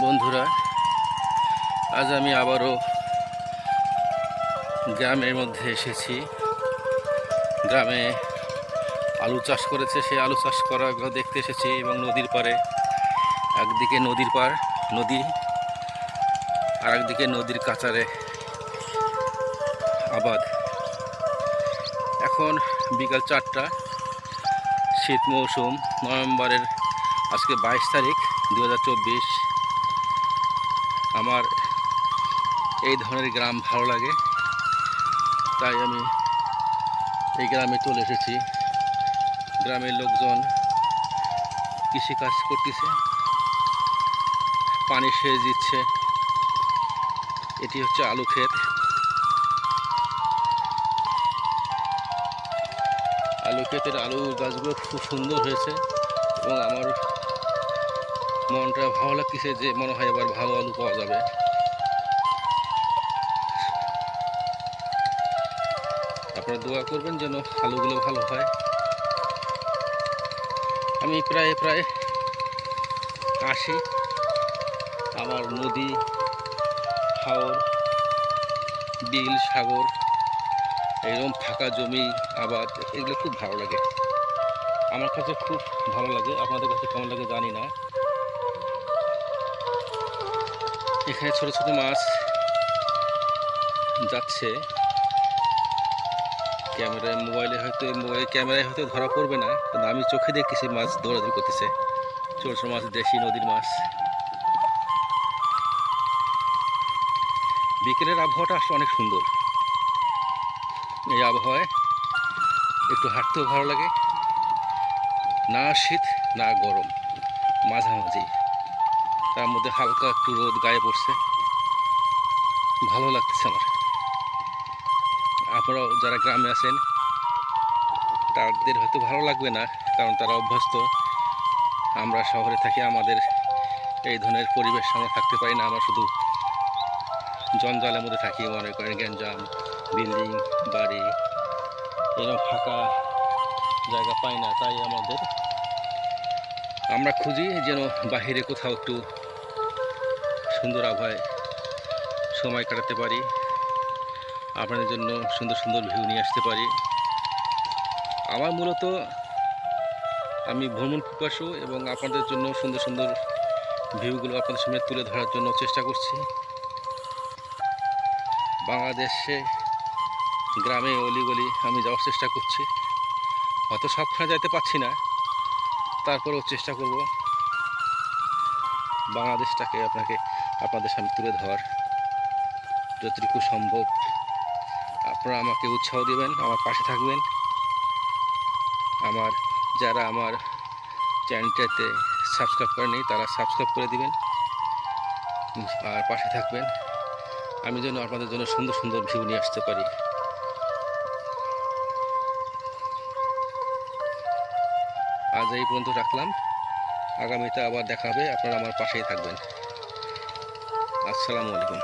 বন্ধুরা, আজ আমি আবারও গ্রামের মধ্যে এসেছি। গ্রামে আলু চাষ করেছে, সেই আলু চাষ করা দেখতে এসেছি এবং নদীর পাড়ে একদিকে নদীর পাড় নদী আর একদিকে নদীর কাছারে আবাদ। এখন বিকাল 4টা, শীত মৌসুম, নভেম্বরের আজকে 22 তারিখ 2024। আমার এই ধরনের গ্রাম ভালো লাগে, তাই আমি এই গ্রামে চলে এসেছি। গ্রামের লোকজন কৃষিকাজ করতেছে, পানি সেচ দিচ্ছে। এটি হচ্ছে আলু ক্ষেত। আলু ক্ষেতের আলু গাছগুলো খুব সুন্দর হয়েছে এবং আমার মনটা ভালো লাগতেছে যে মনে হয় আবার ভালো আলু পাওয়া যাবে। আপনারা দোয়া করবেন যেন আলুগুলো ভালো হয়। আমি প্রায় আসি। আমার নদী, হাওর, বিল, সাগর, এরকম ফাঁকা জমি, আবাদ, এগুলো খুব ভালো লাগে। আমার কাছে খুব ভালো লাগে। আপনাদের কাছে কেমন লাগে জানি না। এখানে ছোট ছোট মাছ যাচ্ছে। ক্যামেরায় হয়তো ধরা পড়বে না, কিন্তু আমি চোখে দেখতেছি মাছ দৌড়াদৌড়ি করতেছে। ছোট ছোট মাছ, দেশি নদীর মাছ। বিকেলের আবহাওয়াটা আসলে অনেক সুন্দর। এই আবহাওয়ায় একটু হাঁটতেও ভালো লাগে, না শীত না গরম, মাঝামাঝি। তার মধ্যে হালকা একটু রোদ গায়ে পড়ছে, ভালো লাগতেছে আমার। আপনারাও যারা গ্রামে আছেন তাদের হয়তো ভালো লাগবে না, কারণ তারা অভ্যস্ত। আমরা শহরে থাকি, আমাদের এই ধরনের পরিবেশ আমরা থাকতে পারি না। আমরা শুধু জঞ্জালের মধ্যে থাকি, মনে করেন গ্যাঞ্জাম, বিল্ডিং, বাড়ি, এরকম ফাঁকা জায়গা পাই না। তাই আমরা খুঁজি যেন বাহিরে কোথাও একটু সুন্দর আবহাওয়ায় সময় কাটাতে পারি, আপনাদের জন্য সুন্দর সুন্দর ভিউ নিয়ে আসতে পারি। আমার মূলত আমি ভ্রমণ পিপাসু এবং আপনাদের জন্য সুন্দর সুন্দর ভিউগুলো আপনাদের সামনে তুলে ধরার জন্য চেষ্টা করছি। বাংলাদেশে গ্রামে অলিগলি আমি যাওয়ার চেষ্টা করছি। হয়তো সবখানে যাইতে পারছি না, তারপরেও চেষ্টা করব বাংলাদেশটাকে আপনাদের সামনে তুলে ধরার যতটুকু সম্ভব। আপনারা আমাকে উৎসাহ দেবেন, আমার পাশে থাকবেন। যারা আমার চ্যানেলটাতে সাবস্ক্রাইব করেনি তারা সাবস্ক্রাইব করে দিবেন আর পাশে থাকবেন, আমি যেন আপনাদের জন্য সুন্দর সুন্দর ভিউ নিয়ে আসতে পারি। আজ এই পর্যন্ত রাখলাম, আগামীতে আবার দেখা হবে। আপনারা আমার পাশেই থাকবেন। আসসালামু আলাইকুম।